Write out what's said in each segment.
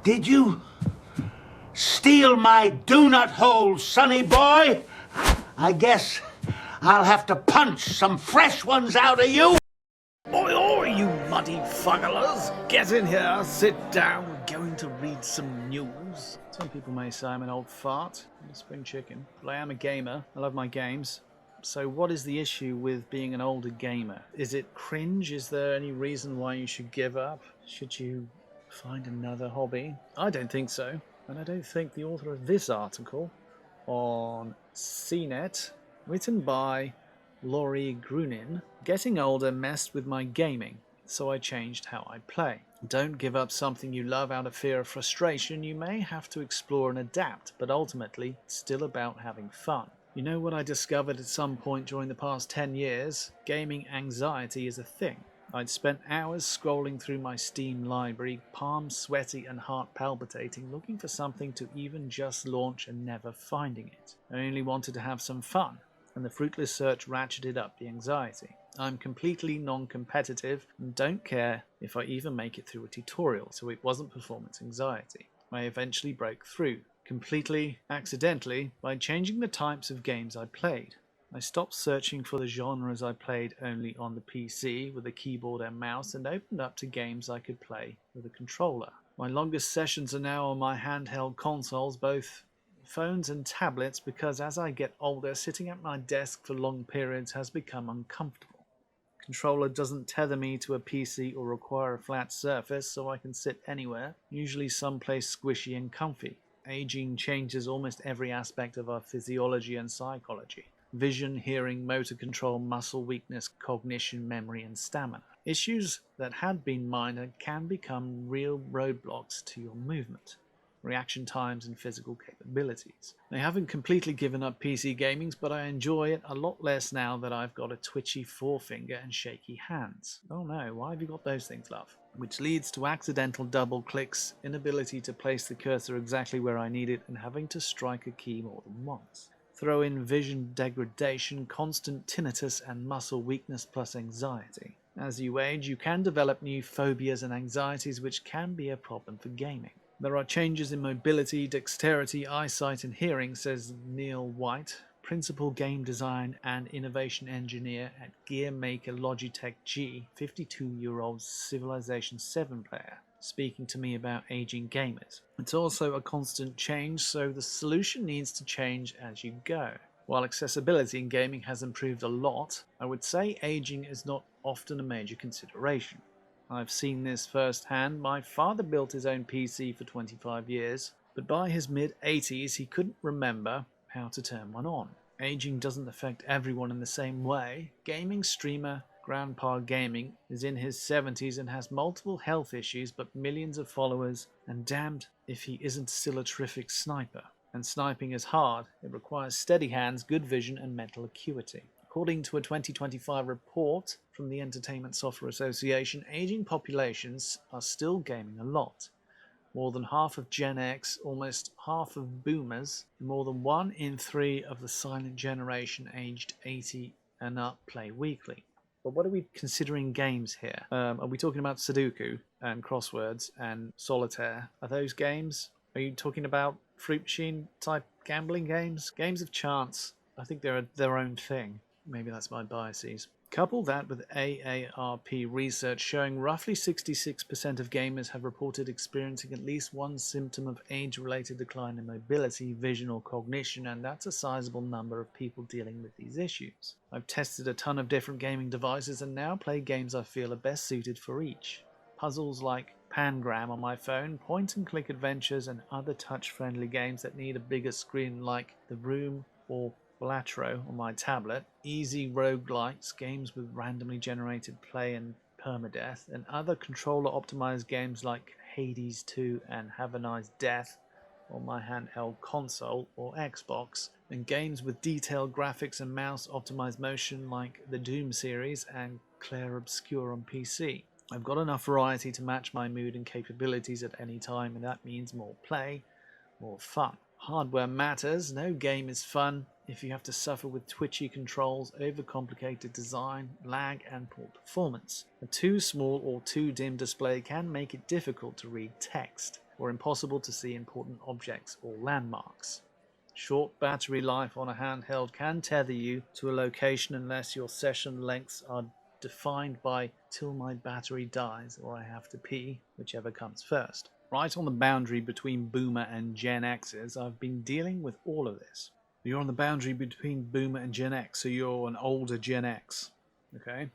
Did you steal my donut hole, sonny boy? I guess I'll have to punch some fresh ones out of you. Oi, oi, you muddy fugglers! Get in here, sit down, we're going to read some news. Some people may say I'm an old fart, I'm a spring chicken, but I am a gamer, I love my games. So what is the issue with being an older gamer? Is it cringe? Is there any reason why you should give up? Should you find another hobby? I don't think so, and I don't think the author of this article on CNET, written by Laurie Grunin, getting older messed with my gaming, so I changed how I play. Don't give up something you love out of fear of frustration. You may have to explore and adapt, but ultimately it's still about having fun. You know what I discovered at some point during the past 10 years? Gaming anxiety is a thing. I'd spent hours scrolling through my Steam library, palms sweaty and heart palpitating, looking for something to even just launch and never finding it. I only wanted to have some fun, and the fruitless search ratcheted up the anxiety. I'm completely non-competitive and don't care if I even make it through a tutorial, so it wasn't performance anxiety. I eventually broke through, completely accidentally, by changing the types of games I played. I stopped searching for the genres I played only on the PC with a keyboard and mouse and opened up to games I could play with a controller. My longest sessions are now on my handheld consoles, both phones and tablets, because as I get older, sitting at my desk for long periods has become uncomfortable. Controller doesn't tether me to a PC or require a flat surface, so I can sit anywhere, usually someplace squishy and comfy. Aging changes almost every aspect of our physiology and psychology. Vision, hearing, motor control, muscle weakness, cognition, memory, and stamina. Issues that had been minor can become real roadblocks to your movement, reaction times, and physical capabilities. I haven't completely given up PC gaming, but I enjoy it a lot less now that I've got a twitchy forefinger and shaky hands. Oh no, why have you got those things, love? Which leads to accidental double clicks, inability to place the cursor exactly where I need it, and having to strike a key more than once. Throw in vision degradation, constant tinnitus, and muscle weakness plus anxiety. As you age, you can develop new phobias and anxieties which can be a problem for gaming. There are changes in mobility, dexterity, eyesight, and hearing, says Neil White, principal game design and innovation engineer at gear maker Logitech G, 52-year-old Civilization 7 player, speaking to me about aging gamers. It's also a constant change, so the solution needs to change as you go. While accessibility in gaming has improved a lot, I would say aging is not often a major consideration. I've seen this firsthand. My father built his own PC for 25 years, but by his mid-80s he couldn't remember how to turn one on. Aging doesn't affect everyone in the same way. Gaming streamer Grandpa Gaming is in his 70s and has multiple health issues but millions of followers, and damned if he isn't still a terrific sniper. And sniping is hard. It requires steady hands, good vision, and mental acuity. According to a 2025 report from the Entertainment Software Association, aging populations are still gaming a lot. More than half of Gen X, almost half of boomers, and more than 1 in 3 of the silent generation aged 80 and up play weekly. But what are we considering games here? Are we talking about Sudoku and crosswords and solitaire? Are those games? Are you talking about fruit machine type gambling games? Games of chance, I think they're their own thing. Maybe that's my biases. Couple that with AARP research showing roughly 66% of gamers have reported experiencing at least one symptom of age-related decline in mobility, vision, or cognition, and that's a sizable number of people dealing with these issues. I've tested a ton of different gaming devices and now play games I feel are best suited for each. Puzzles like Pangram on my phone, point-and-click adventures, and other touch-friendly games that need a bigger screen like The Room or Blatro on my tablet, easy roguelikes, games with randomly generated play and permadeath, and other controller-optimized games like Hades 2 and Have a Nice Death on my handheld console or Xbox, and games with detailed graphics and mouse-optimized motion like the Doom series and Clair Obscur on PC. I've got enough variety to match my mood and capabilities at any time, and that means more play, more fun. Hardware matters. No game is fun if you have to suffer with twitchy controls, overcomplicated design, lag, and poor performance. A too small or too dim display can make it difficult to read text. or impossible to see important objects or landmarks. Short battery life on a handheld can tether you to a location unless your session lengths are defined by till my battery dies or I have to pee, whichever comes first. Right on the boundary between Boomer and Gen X's, I've been dealing with all of this. You're on the boundary between Boomer and Gen X, so you're an older Gen X. Okay?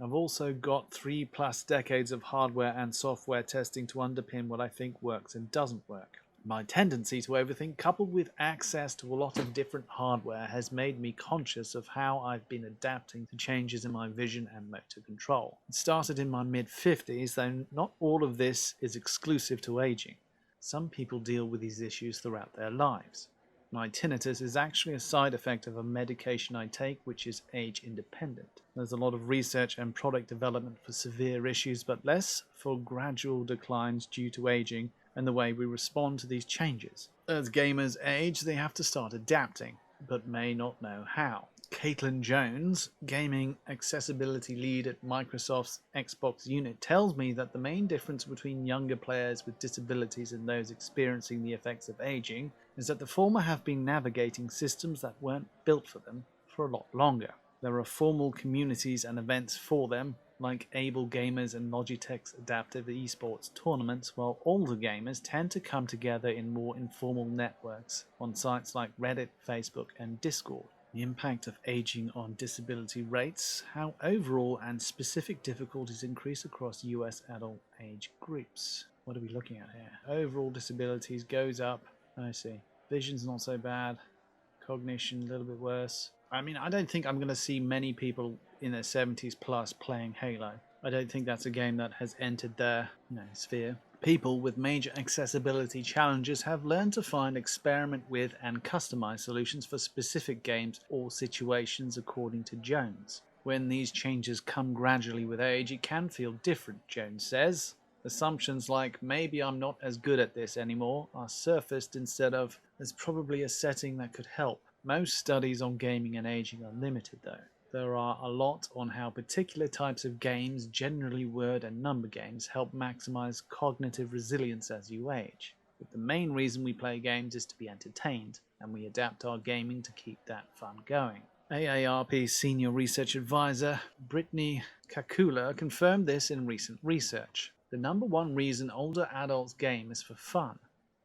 I've also got 3+ decades of hardware and software testing to underpin what I think works and doesn't work. My tendency to overthink, coupled with access to a lot of different hardware, has made me conscious of how I've been adapting to changes in my vision and motor control. It started in my mid-50s, though not all of this is exclusive to aging. Some people deal with these issues throughout their lives. My tinnitus is actually a side effect of a medication I take, which is age-independent. There's a lot of research and product development for severe issues, but less for gradual declines due to aging and the way we respond to these changes. As gamers age, they have to start adapting, but may not know how. Caitlin Jones, gaming accessibility lead at Microsoft's Xbox unit, tells me that the main difference between younger players with disabilities and those experiencing the effects of aging is that the former have been navigating systems that weren't built for them for a lot longer. There are formal communities and events for them, like Able Gamers and Logitech's adaptive esports tournaments, while older gamers tend to come together in more informal networks on sites like Reddit, Facebook, and Discord. The impact of aging on disability rates, how overall and specific difficulties increase across US adult age groups. What are we looking at here? Overall disabilities goes up. I see. Vision's not so bad. Cognition a little bit worse. I mean, I don't think I'm going to see many people in their 70s plus playing Halo. I don't think that's a game that has entered their sphere. People with major accessibility challenges have learned to find, experiment with, and customize solutions for specific games or situations, according to Jones. When these changes come gradually with age, it can feel different, Jones says. Assumptions like, maybe I'm not as good at this anymore, are surfaced instead of, there's probably a setting that could help. Most studies on gaming and aging are limited, though. There are a lot on how particular types of games, generally word and number games, help maximize cognitive resilience as you age. But the main reason we play games is to be entertained, and we adapt our gaming to keep that fun going. AARP Senior Research Advisor Brittany Kakula confirmed this in recent research. The number one reason older adults game is for fun.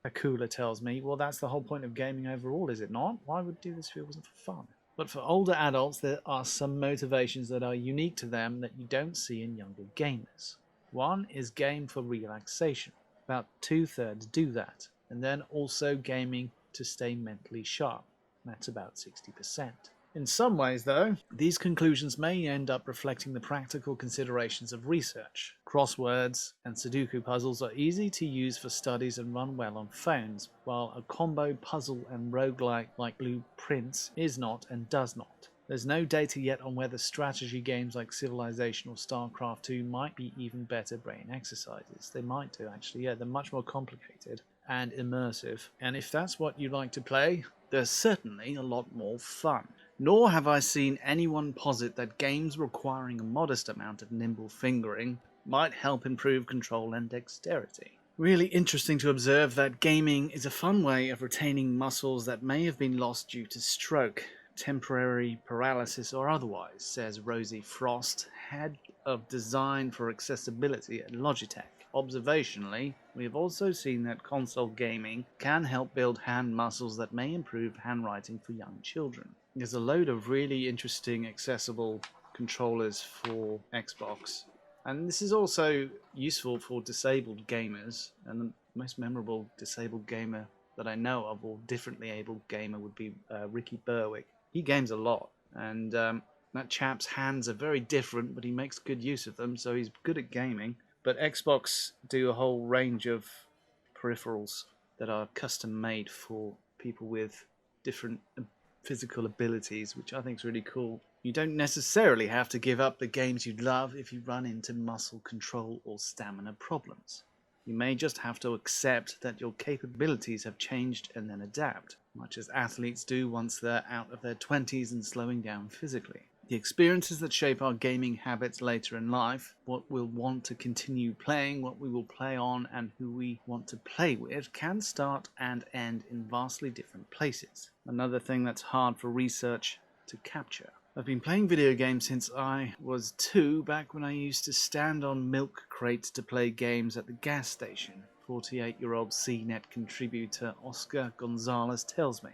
Kakula tells me, well, that's the whole point of gaming overall, is it not? Why would do this if it wasn't for fun? But for older adults, there are some motivations that are unique to them that you don't see in younger gamers. One is game for relaxation. About 2/3 do that. And then also gaming to stay mentally sharp. That's about 60%. In some ways, though, these conclusions may end up reflecting the practical considerations of research. Crosswords and Sudoku puzzles are easy to use for studies and run well on phones, while a combo puzzle and roguelike like Blueprints is not and does not. There's no data yet on whether strategy games like Civilization or StarCraft 2 might be even better brain exercises. They might do, actually. Yeah, they're much more complicated and immersive. And if that's what you like to play, they're certainly a lot more fun. Nor have I seen anyone posit that games requiring a modest amount of nimble fingering might help improve control and dexterity. Really interesting to observe that gaming is a fun way of retaining muscles that may have been lost due to stroke, temporary paralysis or otherwise, says Rosie Frost, head of design for accessibility at Logitech. Observationally, we have also seen that console gaming can help build hand muscles that may improve handwriting for young children. There's a load of really interesting accessible controllers for Xbox, and this is also useful for disabled gamers, and the most memorable disabled gamer that I know of, or differently abled gamer, would be Ricky Berwick. He games a lot, and that chap's hands are very different, but he makes good use of them, so he's good at gaming. But Xbox do a whole range of peripherals that are custom made for people with different physical abilities, which I think is really cool. You don't necessarily have to give up the games you love if you run into muscle control or stamina problems. You may just have to accept that your capabilities have changed and then adapt, much as athletes do once they're out of their 20s and slowing down physically. The experiences that shape our gaming habits later in life, what we'll want to continue playing, what we will play on, and who we want to play with, can start and end in vastly different places. Another thing that's hard for research to capture. I've been playing video games since I was 2, back when I used to stand on milk crates to play games at the gas station. 48-year-old CNET contributor Oscar Gonzalez tells me.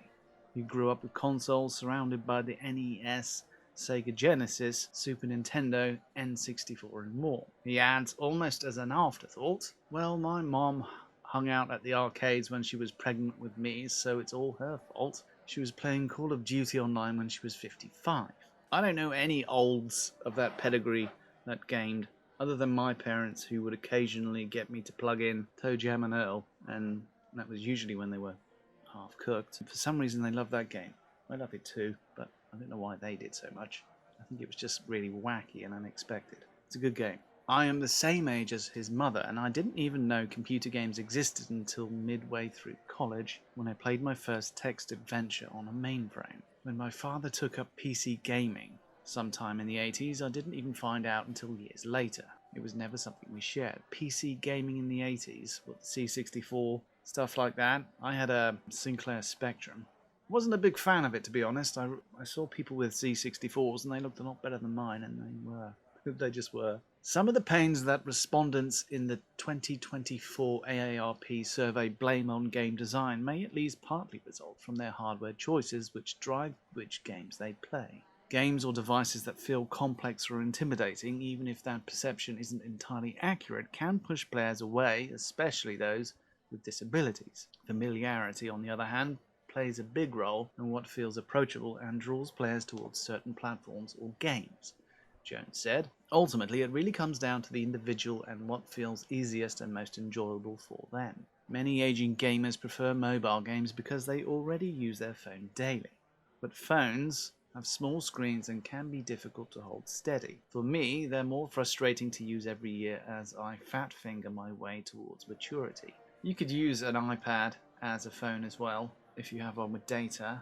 He grew up with consoles surrounded by the NES, Sega Genesis, Super Nintendo, N64 and more. He adds, almost as an afterthought, well, my mom hung out at the arcades when she was pregnant with me, so it's all her fault. She was playing Call of Duty Online when she was 55. I don't know any olds of that pedigree that gamed, other than my parents, who would occasionally get me to plug in Toe Jam and Earl, and that was usually when they were half cooked. For some reason they love that game. I love it too, but I don't know why they did so much. I think it was just really wacky and unexpected. It's a good game. I am the same age as his mother, and I didn't even know computer games existed until midway through college, when I played my first text adventure on a mainframe. When my father took up PC gaming sometime in the 80s, I didn't even find out until years later. It was never something we shared. PC gaming in the 80s, with the C64, stuff like that. I had a Sinclair Spectrum. Wasn't a big fan of it, to be honest. I saw people with C64s and they looked a lot better than mine, and they just were. Some of the pains that respondents in the 2024 AARP survey blame on game design may at least partly result from their hardware choices, which drive which games they play. Games or devices that feel complex or intimidating, even if that perception isn't entirely accurate, can push players away, especially those with disabilities. Familiarity, on the other hand, plays a big role in what feels approachable and draws players towards certain platforms or games. Jones said, ultimately it really comes down to the individual and what feels easiest and most enjoyable for them. Many aging gamers prefer mobile games because they already use their phone daily. But phones have small screens and can be difficult to hold steady. For me, they're more frustrating to use every year as I fat finger my way towards maturity. You could use an iPad as a phone as well, if you have one with data.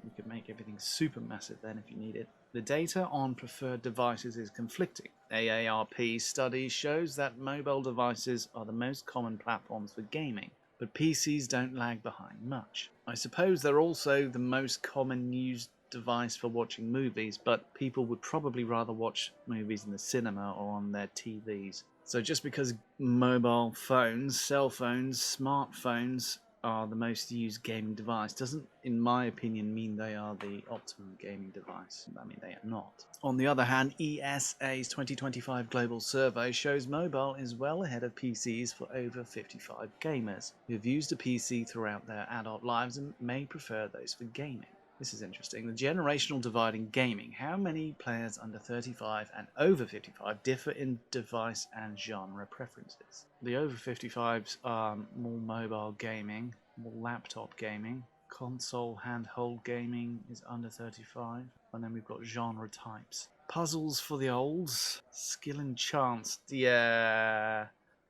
You could make everything super massive then if you need it. The data on preferred devices is conflicting. AARP study shows that mobile devices are the most common platforms for gaming, but PCs don't lag behind much. I suppose they're also the most common used device for watching movies, but people would probably rather watch movies in the cinema or on their TVs. So just because mobile phones, cell phones, smartphones are the most used gaming device doesn't, in my opinion, mean they are the optimum gaming device. I mean, they are not. On the other hand, ESA's 2025 global survey shows mobile is well ahead of PCs for over 55 gamers who have used a PC throughout their adult lives and may prefer those for gaming. This is interesting. The generational divide in gaming. How many players under 35 and over 55 differ in device and genre preferences? The over 55s are more mobile gaming, more laptop gaming. Console handheld gaming is under 35. And then we've got genre types. Puzzles for the olds. Skill and chance. Yeah.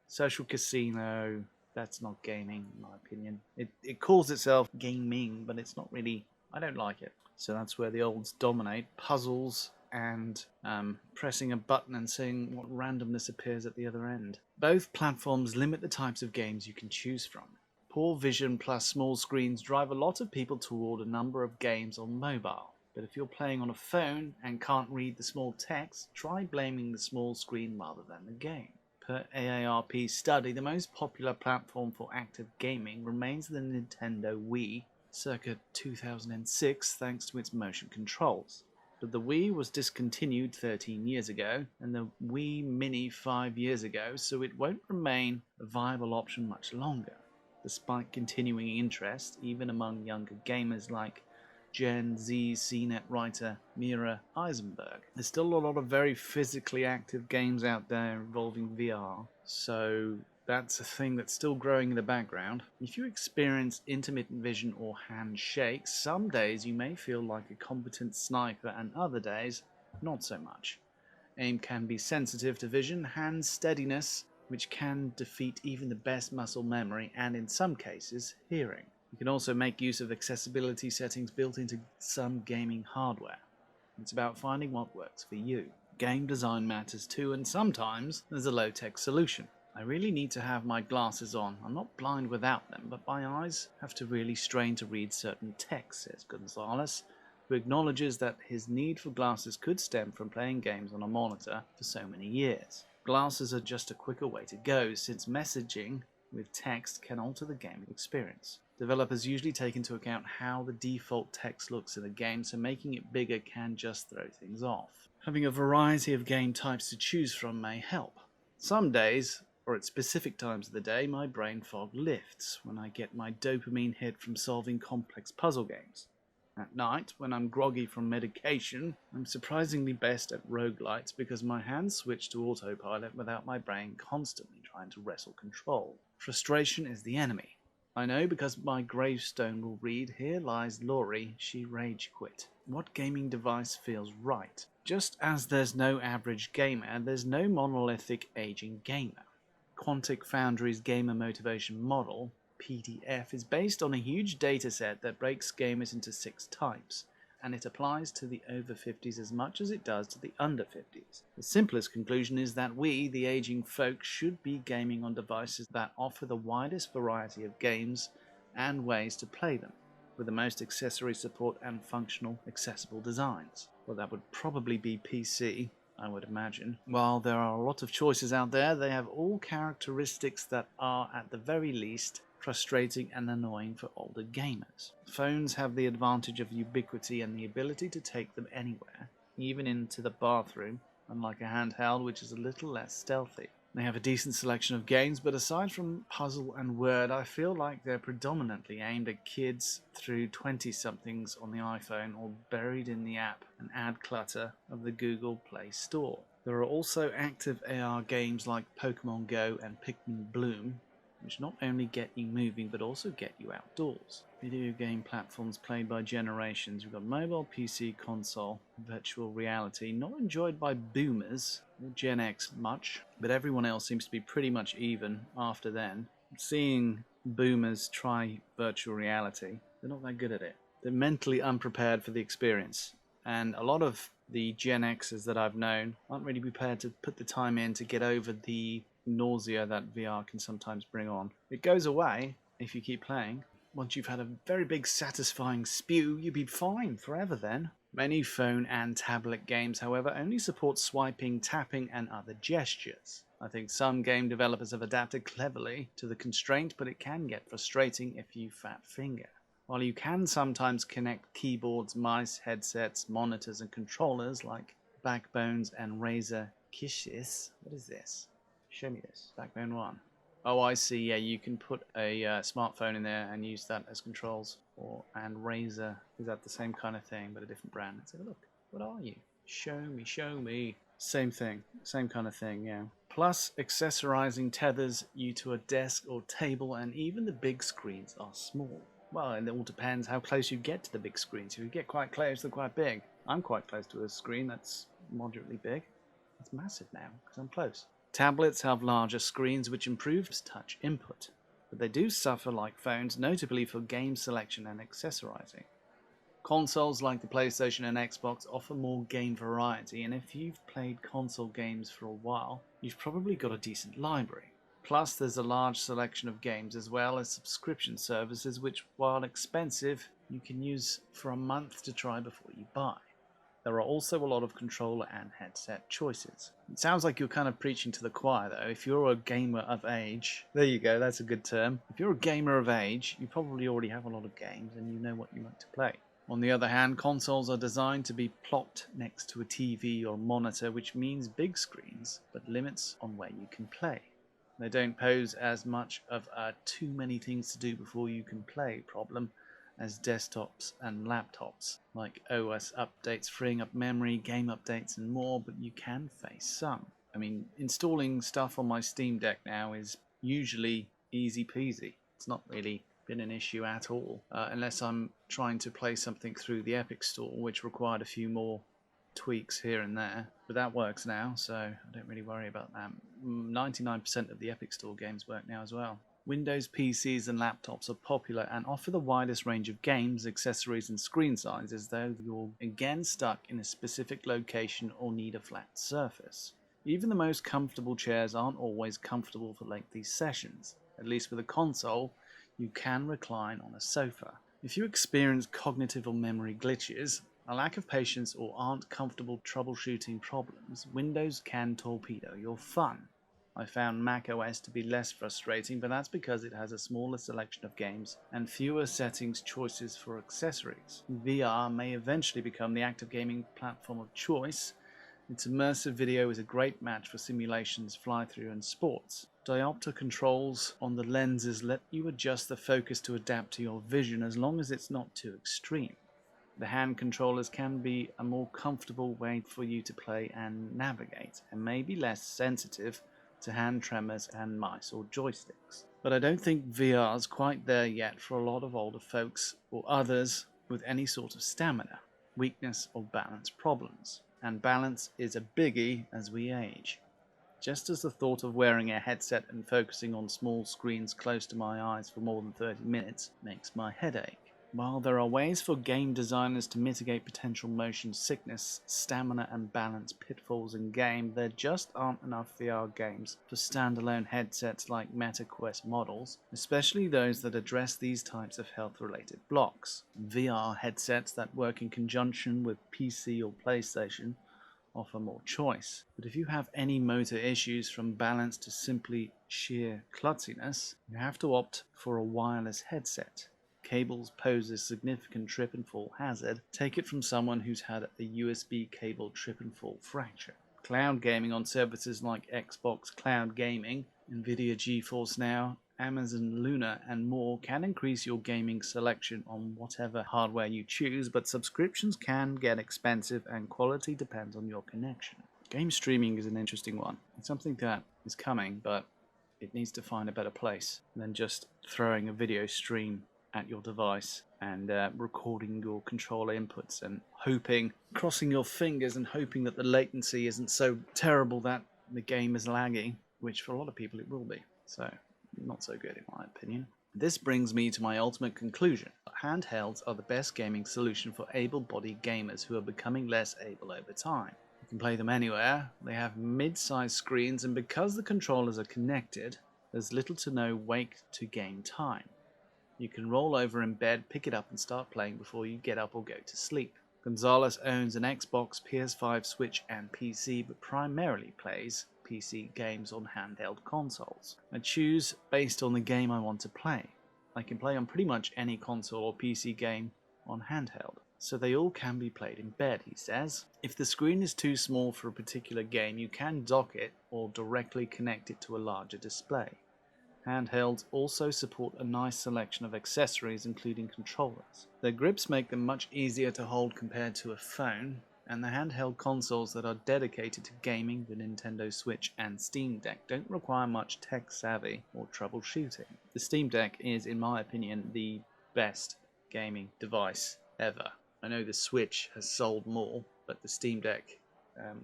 Social casino. That's not gaming, in my opinion. It calls itself gaming, but it's not really... I don't like it. So that's where the olds dominate. Puzzles and pressing a button and seeing what randomness appears at the other end. Both platforms limit the types of games you can choose from. Poor vision plus small screens drive a lot of people toward a number of games on mobile. But if you're playing on a phone and can't read the small text, try blaming the small screen rather than the game. Per AARP study, the most popular platform for active gaming remains the Nintendo Wii, circa 2006, thanks to its motion controls. But the Wii was discontinued 13 years ago, and the Wii Mini 5 years ago, so it won't remain a viable option much longer, despite continuing interest, even among younger gamers like Gen Z CNET writer Mira Eisenberg. There's still a lot of very physically active games out there involving VR, so that's a thing that's still growing in the background. If you experience intermittent vision or hand shakes, some days you may feel like a competent sniper and other days not so much. Aim can be sensitive to vision, hand steadiness, which can defeat even the best muscle memory and in some cases hearing. You can also make use of accessibility settings built into some gaming hardware. It's about finding what works for you. Game design matters too, and sometimes there's a low-tech solution. I really need to have my glasses on. I'm not blind without them, but my eyes have to really strain to read certain text, says Gonzalez, who acknowledges that his need for glasses could stem from playing games on a monitor for so many years. Glasses are just a quicker way to go, since messaging with text can alter the gaming experience. Developers usually take into account how the default text looks in a game, so making it bigger can just throw things off. Having a variety of game types to choose from may help. Some days, or at specific times of the day, my brain fog lifts when I get my dopamine hit from solving complex puzzle games. At night, when I'm groggy from medication, I'm surprisingly best at roguelites because my hands switch to autopilot without my brain constantly trying to wrestle control. Frustration is the enemy. I know because my gravestone will read, "Here lies Laurie, she rage quit." What gaming device feels right? Just as there's no average gamer, there's no monolithic aging gamer. Quantic Foundry's gamer motivation model, PDF, is based on a huge dataset that breaks gamers into 6 types, and it applies to the over 50s as much as it does to the under 50s. The simplest conclusion is that we, the aging folk, should be gaming on devices that offer the widest variety of games and ways to play them, with the most accessory support and functional, accessible designs. Well, that would probably be PC, I would imagine. While there are a lot of choices out there, they have all characteristics that are, at the very least, frustrating and annoying for older gamers. Phones have the advantage of ubiquity and the ability to take them anywhere, even into the bathroom, unlike a handheld, which is a little less stealthy. They have a decent selection of games, but aside from Puzzle and Word, I feel like they're predominantly aimed at kids through 20-somethings on the iPhone or buried in the app and ad clutter of the Google Play Store. There are also active AR games like Pokemon Go and Pikmin Bloom, which not only get you moving but also get you outdoors. Video game platforms played by generations. We've got mobile, PC, console, virtual reality, not enjoyed by boomers or Gen X much, but everyone else seems to be pretty much even after then. Seeing boomers try virtual reality, they're not that good at it. They're mentally unprepared for the experience, and a lot of the Gen Xers that I've known aren't really prepared to put the time in to get over the nausea that VR can sometimes bring on. It goes away if you keep playing. Once you've had a very big satisfying spew, you'll be fine forever then. Many phone and tablet games, however, only support swiping, tapping, and other gestures. I think some game developers have adapted cleverly to the constraint, but it can get frustrating if you fat finger. While you can sometimes connect keyboards, mice, headsets, monitors, and controllers like Backbones and Razer Kisses. What is this? Show me this. Backbone 1. Oh, I see. Yeah, you can put a smartphone in there and use that as controls. And Razer is that the same kind of thing, but a different brand. Let's have a look. What are you? Show me, show me. Same thing. Same kind of thing, yeah. Plus, accessorizing tethers you to a desk or table, and even the big screens are small. Well, and it all depends how close you get to the big screens. If you get quite close, they're quite big. I'm quite close to a screen that's moderately big. It's massive now, because I'm close. Tablets have larger screens, which improves touch input, but they do suffer like phones, notably for game selection and accessorizing. Consoles like the PlayStation and Xbox offer more game variety, and if you've played console games for a while, you've probably got a decent library. Plus, there's a large selection of games as well as subscription services, which, while expensive, you can use for a month to try before you buy. There are also a lot of controller and headset choices. It sounds like you're kind of preaching to the choir though. If you're a gamer of age, there you go, that's a good term. If you're a gamer of age, you probably already have a lot of games and you know what you like to play. On the other hand, consoles are designed to be plopped next to a TV or monitor, which means big screens, but limits on where you can play. They don't pose as much of a too many things to do before you can play problem as desktops and laptops, like OS updates, freeing up memory, game updates and more, but you can face some. I mean, installing stuff on my Steam Deck now is usually easy peasy. It's not really been an issue at all, unless I'm trying to play something through the Epic Store, which required a few more tweaks here and there, but that works now, so I don't really worry about that. 99% of the Epic Store games work now as well. Windows PCs and laptops are popular and offer the widest range of games, accessories, and screen sizes, though you're again stuck in a specific location or need a flat surface. Even the most comfortable chairs aren't always comfortable for lengthy sessions. At least with a console, you can recline on a sofa. If you experience cognitive or memory glitches, a lack of patience, or aren't comfortable troubleshooting problems, Windows can torpedo your fun. I found macOS to be less frustrating, but that's because it has a smaller selection of games and fewer settings choices for accessories. VR may eventually become the active gaming platform of choice. Its immersive video is a great match for simulations, fly-through, and sports. Diopter controls on the lenses let you adjust the focus to adapt to your vision as long as it's not too extreme. The hand controllers can be a more comfortable way for you to play and navigate, and may be less sensitive to hand tremors and mice or joysticks. But I don't think VR's quite there yet for a lot of older folks or others with any sort of stamina, weakness, or balance problems. And balance is a biggie as we age. Just as the thought of wearing a headset and focusing on small screens close to my eyes for more than 30 minutes makes my head ache. While there are ways for game designers to mitigate potential motion sickness, stamina, and balance pitfalls in game, there just aren't enough VR games for standalone headsets like MetaQuest models, especially those that address these types of health-related blocks. VR headsets that work in conjunction with PC or PlayStation offer more choice. But if you have any motor issues from balance to simply sheer klutziness, you have to opt for a wireless headset. Cables pose a significant trip and fall hazard. Take it from someone who's had a USB cable trip and fall fracture. Cloud gaming on services like Xbox Cloud Gaming, Nvidia GeForce Now, Amazon Luna, and more can increase your gaming selection on whatever hardware you choose, but subscriptions can get expensive and quality depends on your connection. Game streaming is an interesting one. It's something that is coming, but it needs to find a better place than just throwing a video stream at your device and recording your controller inputs and crossing your fingers and hoping that the latency isn't so terrible that the game is laggy, which for a lot of people it will be. So, not so good in my opinion. This brings me to my ultimate conclusion. Handhelds are the best gaming solution for able-bodied gamers who are becoming less able over time. You can play them anywhere, they have mid-sized screens, and because the controllers are connected, there's little to no wait to game time. You can roll over in bed, pick it up and start playing before you get up or go to sleep. Gonzalez owns an Xbox, PS5, Switch and PC, but primarily plays PC games on handheld consoles. I choose based on the game I want to play. I can play on pretty much any console or PC game on handheld, so they all can be played in bed, he says. If the screen is too small for a particular game, you can dock it or directly connect it to a larger display. Handhelds also support a nice selection of accessories including controllers. Their grips make them much easier to hold compared to a phone, and the handheld consoles that are dedicated to gaming, the Nintendo Switch and Steam Deck, don't require much tech savvy or troubleshooting. The Steam Deck is, in my opinion, the best gaming device ever. I know the Switch has sold more, but the Steam Deck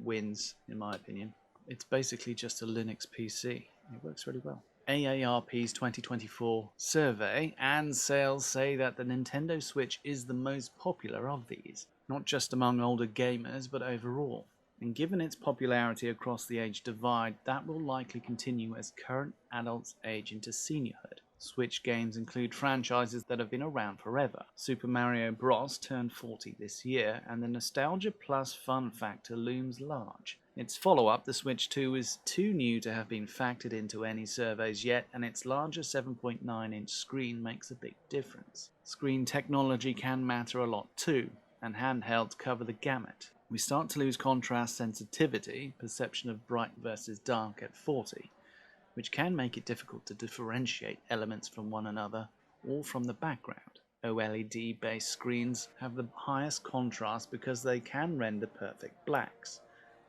wins, in my opinion. It's basically just a Linux PC. It works really well. AARP's 2024 survey and sales say that the Nintendo Switch is the most popular of these, not just among older gamers, but overall. And given its popularity across the age divide, that will likely continue as current adults age into seniorhood. Switch games include franchises that have been around forever. Super Mario Bros. Turned 40 this year, and the nostalgia plus fun factor looms large. Its follow-up, the Switch 2, is too new to have been factored into any surveys yet, and its larger 7.9-inch screen makes a big difference. Screen technology can matter a lot too, and handhelds cover the gamut. We start to lose contrast sensitivity, perception of bright versus dark at 40, which can make it difficult to differentiate elements from one another or from the background. OLED-based screens have the highest contrast because they can render perfect blacks,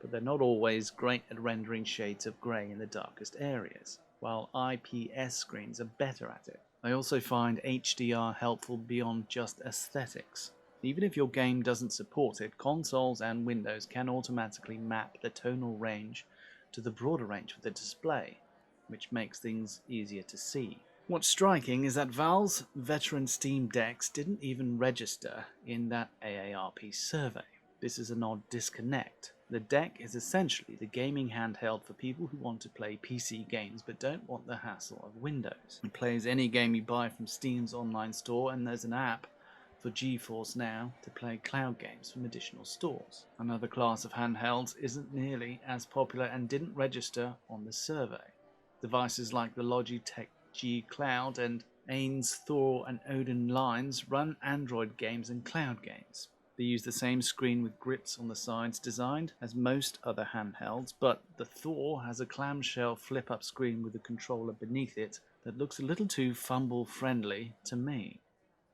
but they're not always great at rendering shades of grey in the darkest areas, while IPS screens are better at it. I also find HDR helpful beyond just aesthetics. Even if your game doesn't support it, consoles and Windows can automatically map the tonal range to the broader range of the display, which makes things easier to see. What's striking is that Valve's veteran Steam decks didn't even register in that AARP survey. This is an odd disconnect. The deck is essentially the gaming handheld for people who want to play PC games but don't want the hassle of Windows. It plays any game you buy from Steam's online store, and there's an app for GeForce Now to play cloud games from additional stores. Another class of handhelds isn't nearly as popular and didn't register on the survey. Devices like the Logitech G Cloud and Ains, Thor and Odin lines run Android games and cloud games. They use the same screen with grips on the sides designed as most other handhelds, but the Thor has a clamshell flip-up screen with a controller beneath it that looks a little too fumble-friendly to me.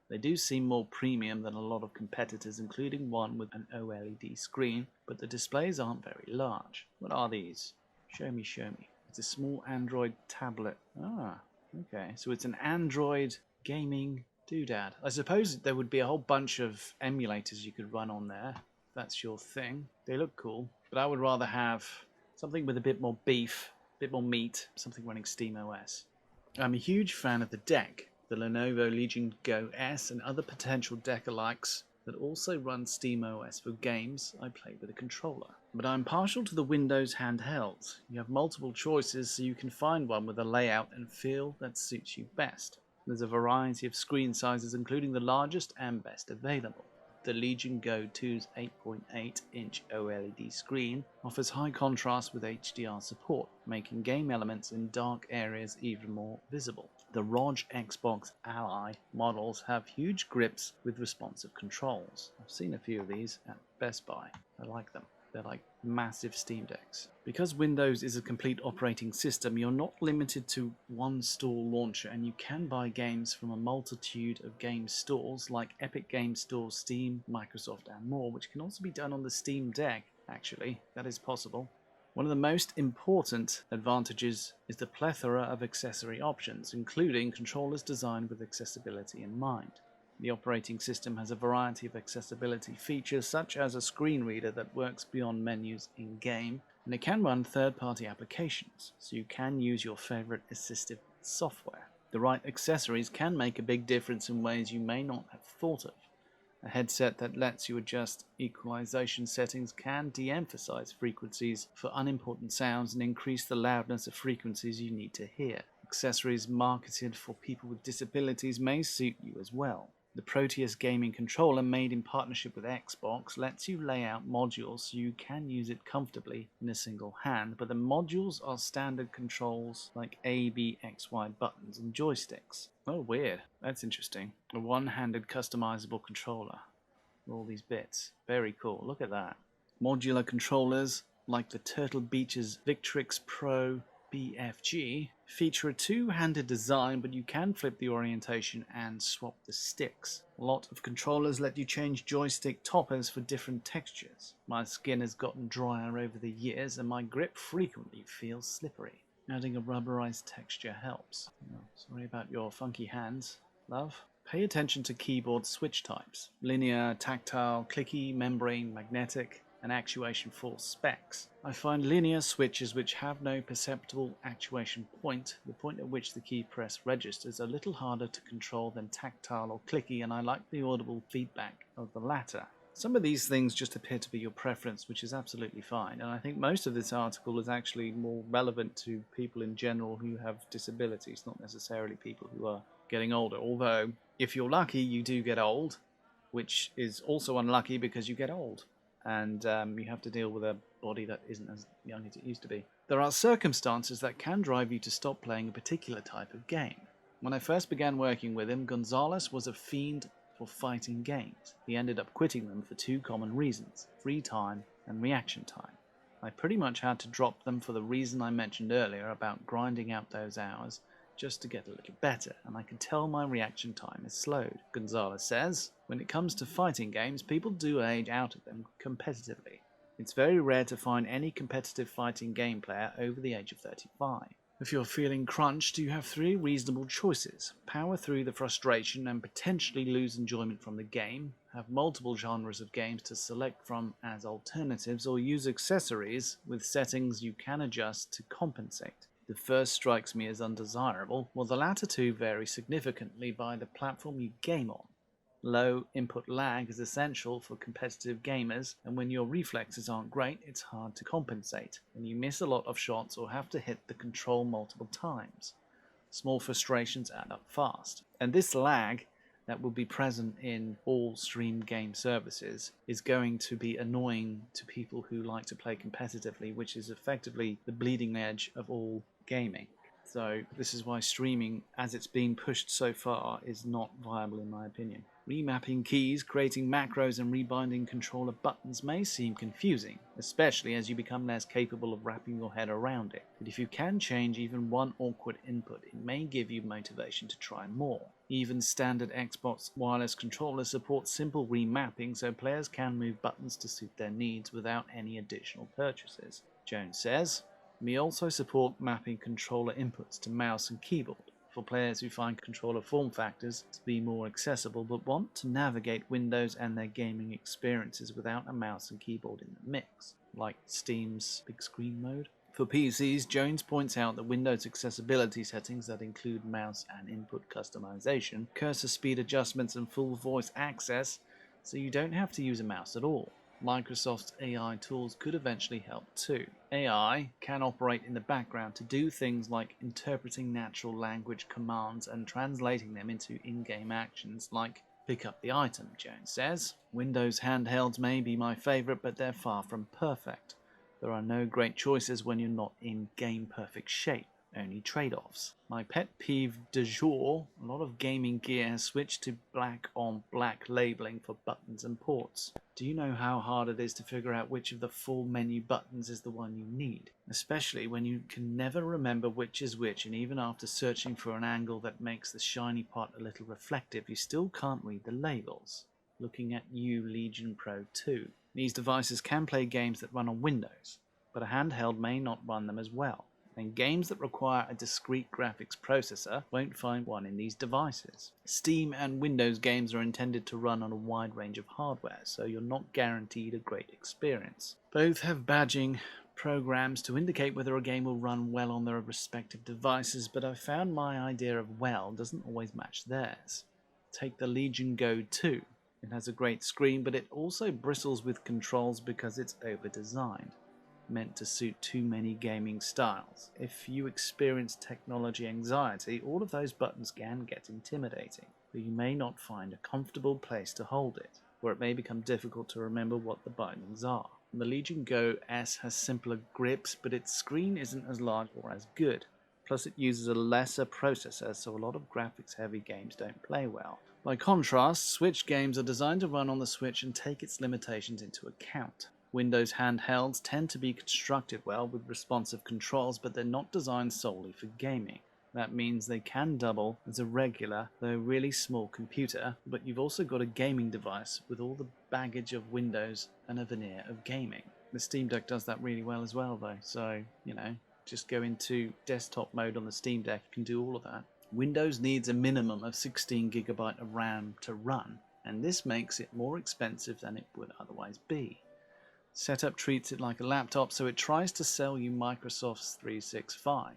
They do seem more premium than a lot of competitors, including one with an OLED screen, but the displays aren't very large. What are these? Show me. It's a small Android tablet. Ah, okay. So it's an Android gaming doodad. I suppose there would be a whole bunch of emulators you could run on there. If that's your thing. They look cool, but I would rather have something with a bit more beef, a bit more meat, something running SteamOS. I'm a huge fan of the deck, the Lenovo Legion Go S and other potential deck-alikes that also run SteamOS for games I play with a controller. But I'm partial to the Windows handhelds. You have multiple choices, so you can find one with a layout and feel that suits you best. There's a variety of screen sizes, including the largest and best available. The Legion Go 2's 8.8-inch OLED screen offers high contrast with HDR support, making game elements in dark areas even more visible. The ROG Xbox Ally models have huge grips with responsive controls. I've seen a few of these at Best Buy. I like them. They're like massive Steam Decks. Because Windows is a complete operating system, you're not limited to one store launcher, and you can buy games from a multitude of game stores like Epic Game Store, Steam, Microsoft, and more, which can also be done on the Steam Deck, actually. That is possible. One of the most important advantages is the plethora of accessory options, including controllers designed with accessibility in mind. The operating system has a variety of accessibility features, such as a screen reader that works beyond menus in-game, and it can run third-party applications, so you can use your favorite assistive software. The right accessories can make a big difference in ways you may not have thought of. A headset that lets you adjust equalization settings can de-emphasize frequencies for unimportant sounds and increase the loudness of frequencies you need to hear. Accessories marketed for people with disabilities may suit you as well. The Proteus gaming controller, made in partnership with Xbox, lets you lay out modules so you can use it comfortably in a single hand, but the modules are standard controls like A, B, X, Y buttons and joysticks. Oh, weird. That's interesting. A one-handed customizable controller. All these bits. Very cool. Look at that. Modular controllers like the Turtle Beach's Victrix Pro BFG feature a two-handed design, but you can flip the orientation and swap the sticks. A lot of controllers let you change joystick toppers for different textures. My skin has gotten drier over the years and my grip frequently feels slippery. Adding a rubberized texture helps. Oh, sorry about your funky hands, love. Pay attention to keyboard switch types. Linear, tactile, clicky, membrane, magnetic, and actuation force specs. I find linear switches which have no perceptible actuation point, the point at which the key press registers, a little harder to control than tactile or clicky, and I like the audible feedback of the latter. Some of these things just appear to be your preference, which is absolutely fine, and I think most of this article is actually more relevant to people in general who have disabilities, not necessarily people who are getting older, although if you're lucky you do get old, which is also unlucky because you get old. And you have to deal with a body that isn't as young as it used to be. There are circumstances that can drive you to stop playing a particular type of game. When I first began working with him, Gonzalez was a fiend for fighting games. He ended up quitting them for two common reasons: free time and reaction time. I pretty much had to drop them for the reason I mentioned earlier about grinding out those hours just to get a little better, and I could tell my reaction time is slowed. Gonzalez says, when it comes to fighting games, people do age out of them competitively. It's very rare to find any competitive fighting game player over the age of 35. If you're feeling crunched, you have three reasonable choices: power through the frustration and potentially lose enjoyment from the game, have multiple genres of games to select from as alternatives, or use accessories with settings you can adjust to compensate. The first strikes me as undesirable, while the latter two vary significantly by the platform you game on. Low input lag is essential for competitive gamers, and when your reflexes aren't great, it's hard to compensate, and you miss a lot of shots or have to hit the control multiple times. Small frustrations add up fast. And this lag that will be present in all stream game services is going to be annoying to people who like to play competitively, which is effectively the bleeding edge of all gaming. So this is why streaming, as it's been pushed so far, is not viable in my opinion. Remapping keys, creating macros and rebinding controller buttons may seem confusing, especially as you become less capable of wrapping your head around it. But if you can change even one awkward input, it may give you motivation to try more. Even standard Xbox wireless controllers support simple remapping, so players can move buttons to suit their needs without any additional purchases. Jones says, "We also support mapping controller inputs to mouse and keyboard for players who find controller form factors to be more accessible but want to navigate Windows and their gaming experiences without a mouse and keyboard in the mix, like Steam's big screen mode." For PCs, Jones points out that Windows accessibility settings that include mouse and input customization, cursor speed adjustments and full voice access, so you don't have to use a mouse at all. Microsoft's AI tools could eventually help too. AI can operate in the background to do things like interpreting natural language commands and translating them into in-game actions like pick up the item, Jones says. Windows handhelds may be my favorite, but they're far from perfect. There are no great choices when you're not in game perfect shape. Only trade-offs. My pet peeve du jour, a lot of gaming gear has switched to black on black labeling for buttons and ports. Do you know how hard it is to figure out which of the 4 menu buttons is the one you need? Especially when you can never remember which is which, and even after searching for an angle that makes the shiny part a little reflective, you still can't read the labels. Looking at you, Legion Pro 2. These devices can play games that run on Windows, but a handheld may not run them as well. And games that require a discrete graphics processor won't find one in these devices. Steam and Windows games are intended to run on a wide range of hardware, so you're not guaranteed a great experience. Both have badging programs to indicate whether a game will run well on their respective devices, but I've found my idea of well doesn't always match theirs. Take the Legion Go 2. It has a great screen, but it also bristles with controls because it's over-designed, meant to suit too many gaming styles. If you experience technology anxiety, all of those buttons can get intimidating, but you may not find a comfortable place to hold it, where it may become difficult to remember what the bindings are. The Legion Go S has simpler grips, but its screen isn't as large or as good. Plus it uses a lesser processor, so a lot of graphics-heavy games don't play well. By contrast, Switch games are designed to run on the Switch and take its limitations into account. Windows handhelds tend to be constructed well with responsive controls, but they're not designed solely for gaming. That means they can double as a regular, though really small computer, but you've also got a gaming device with all the baggage of Windows and a veneer of gaming. The Steam Deck does that really well as well though, so, just go into desktop mode on the Steam Deck, you can do all of that. Windows needs a minimum of 16GB of RAM to run, and this makes it more expensive than it would otherwise be. Setup treats it like a laptop, so it tries to sell you Microsoft's 365.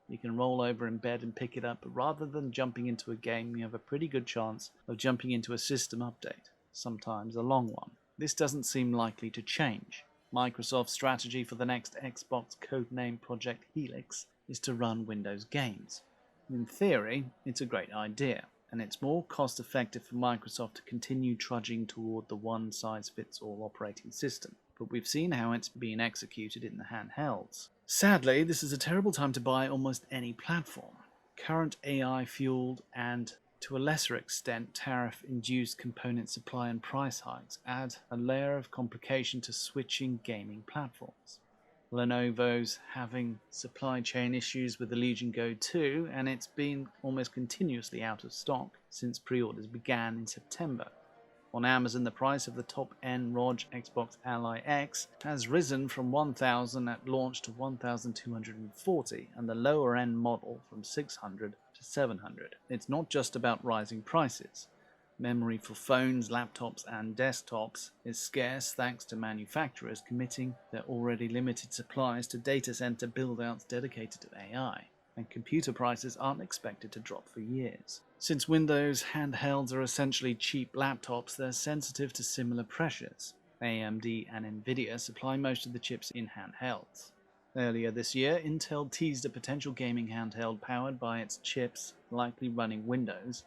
You can roll over in bed and pick it up, but rather than jumping into a game, you have a pretty good chance of jumping into a system update, sometimes a long one. This doesn't seem likely to change. Microsoft's strategy for the next Xbox codename Project Helix is to run Windows games. In theory, it's a great idea, and it's more cost-effective for Microsoft to continue trudging toward the one-size-fits-all operating system. But we've seen how it's been executed in the handhelds. Sadly, this is a terrible time to buy almost any platform. Current AI-fueled and, to a lesser extent, tariff-induced component supply and price hikes add a layer of complication to switching gaming platforms. Lenovo's having supply chain issues with the Legion Go 2, and it's been almost continuously out of stock since pre-orders began in September. On Amazon, the price of the top-end ROG Xbox Ally X has risen from $1,000 at launch to $1,240, and the lower-end model from $600 to $700. It's not just about rising prices. Memory for phones, laptops and desktops is scarce thanks to manufacturers committing their already limited supplies to data center build-outs dedicated to AI, and computer prices aren't expected to drop for years. Since Windows handhelds are essentially cheap laptops, they're sensitive to similar pressures. AMD and Nvidia supply most of the chips in handhelds. Earlier this year, Intel teased a potential gaming handheld powered by its chips, likely running Windows,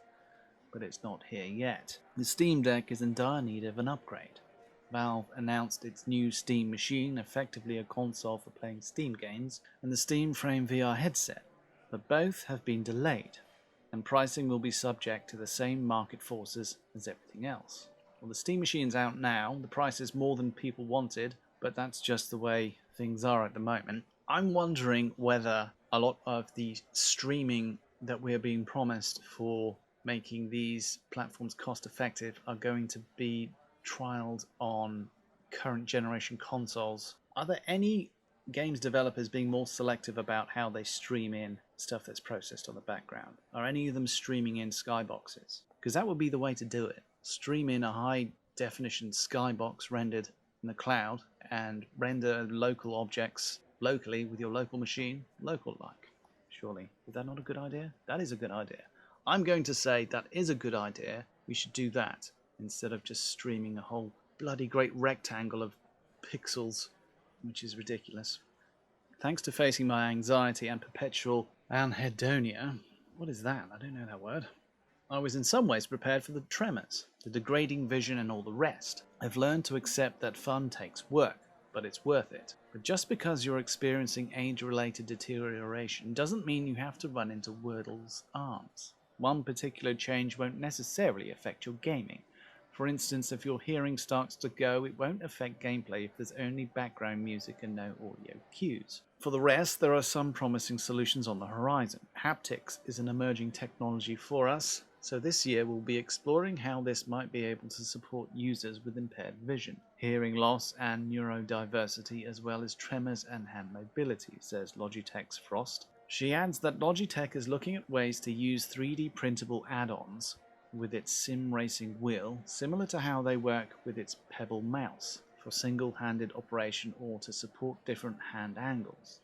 but it's not here yet. The Steam Deck is in dire need of an upgrade. Valve announced its new Steam Machine, effectively a console for playing Steam games, and the Steam Frame VR headset, but both have been delayed, and pricing will be subject to the same market forces as everything else. Well, the Steam Machine's out now, the price is more than people wanted, but that's just the way things are at the moment. I'm wondering whether a lot of the streaming that we're being promised for making these platforms cost effective are going to be trialed on current generation consoles. Are there any games developers being more selective about how they stream in stuff that's processed on the background? Are any of them streaming in skyboxes? Because that would be the way to do it. Stream in a high definition skybox rendered in the cloud and render local objects locally with your local machine, local-like. Surely, is that not a good idea? That is a good idea. I'm going to say that is a good idea. We should do that instead of just streaming a whole bloody great rectangle of pixels, which is ridiculous. Thanks to facing my anxiety and perpetual anhedonia, what is that? I don't know that word. I was in some ways prepared for the tremors, the degrading vision and all the rest. I've learned to accept that fun takes work, but it's worth it. But just because you're experiencing age-related deterioration doesn't mean you have to run into Wordle's arms. One particular change won't necessarily affect your gaming. For instance, if your hearing starts to go, it won't affect gameplay if there's only background music and no audio cues. For the rest, there are some promising solutions on the horizon. Haptics is an emerging technology for us, so this year we'll be exploring how this might be able to support users with impaired vision, hearing loss and neurodiversity, as well as tremors and hand mobility, says Logitech's Frost. She adds that Logitech is looking at ways to use 3D printable add-ons with its sim racing wheel, similar to how they work with its Pebble mouse, for single-handed operation or to support different hand angles.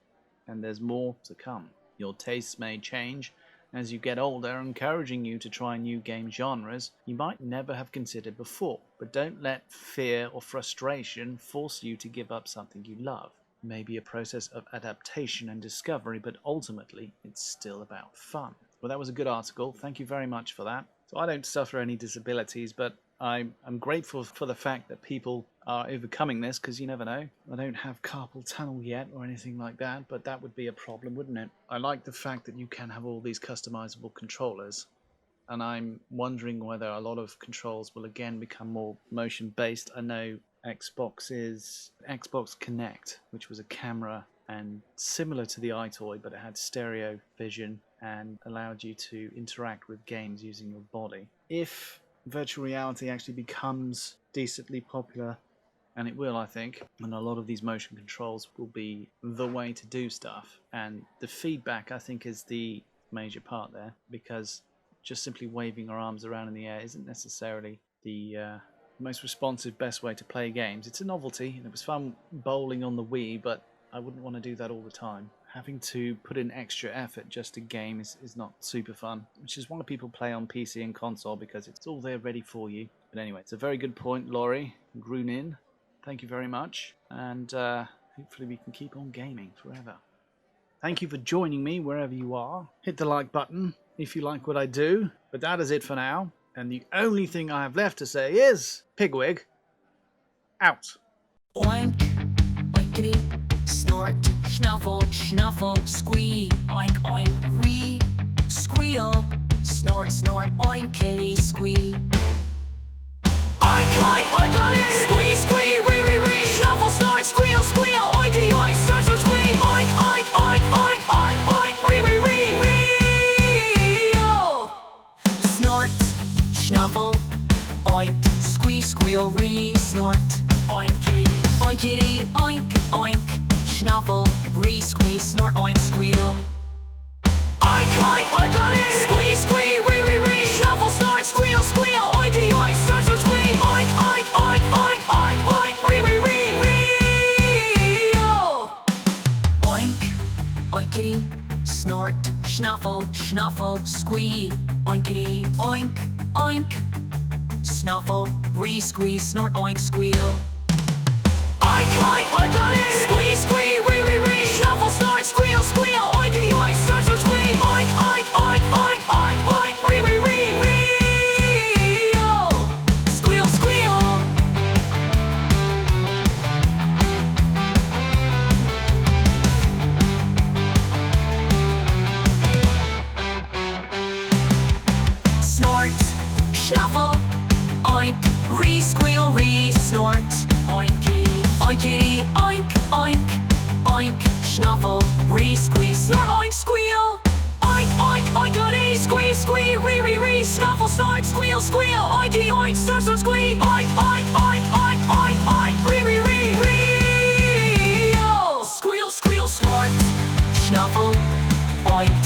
And there's more to come. Your tastes may change as you get older, encouraging you to try new game genres you might never have considered before, but don't let fear or frustration force you to give up something you love. It may be a process of adaptation and discovery, but ultimately it's still about fun. Well, that was a good article. Thank you very much for that. So I don't suffer any disabilities, but I'm grateful for the fact that people are overcoming this, because you never know. I don't have carpal tunnel yet or anything like that, but that would be a problem, wouldn't it? I like the fact that you can have all these customizable controllers, and I'm wondering whether a lot of controls will again become more motion-based. I know Xbox Connect, which was a camera and similar to the iToy, but it had stereo vision and allowed you to interact with games using your body. If virtual reality actually becomes decently popular, and it will, I think, and a lot of these motion controls will be the way to do stuff, and the feedback, I think, is the major part there, because just simply waving our arms around in the air isn't necessarily the most responsive, best way to play games. It's a novelty, and it was fun bowling on the Wii, but I wouldn't want to do that all the time. Having to put in extra effort just to game is not super fun, which is why people play on PC and console, because it's all there ready for you. But anyway, it's a very good point, Laurie Grunin. Thank you very much, and hopefully we can keep on gaming forever. Thank you for joining me wherever you are. Hit the like button if you like what I do, but that is it for now, and the only thing I have left to say is Pigwig out. Oink, oinkity, snort, snuffle, snuffle, squeak, oink, oink, wee, squeal, snort, snort, oinkity, squeak. Oink, oink, oink, squee, squee, wee, wee, wee, snuffle, snort, squeal, squeal, oinky, oink, snort, snort, squee, oink, oink, oink, oink, oink, oink, wee, wee, wee, wee, oh. Snort, snuffle, oink, squee, squeal, wee, snort, oinky, oinkity, oink, oink, snuffle, wee, squee, snort, oink, squeal. Oink, oink, oink, oink, squee, squee, wee, wee, wee, snuffle, snort, squeal, squeal, oinky, snuffle, squee, oinkity, oink, oink. Snuffle, re-squee, snort, oink, squeal. Oink, oink, oinkity, squee, squee, re, snuffle, snort, squeal, squeal, oinkity, oink, snort, snort, squee, oink, oink, oink, oink, oink, oink, re, squeal, squeal. Snort, shuffle, oink, re-squeal, re-snort, oinky, oinkity, oink, oink, oink, snuffle, re-squeal, snort, oink, squeal, oink, oink, oinkity, squee, squee, re, snuffle, snort, squeal, squeal, oinky, oink, snort, snort, squee, oink, oink, oink, oink, oink, oink, re, squeal, squeal, snort, snuffle, oink.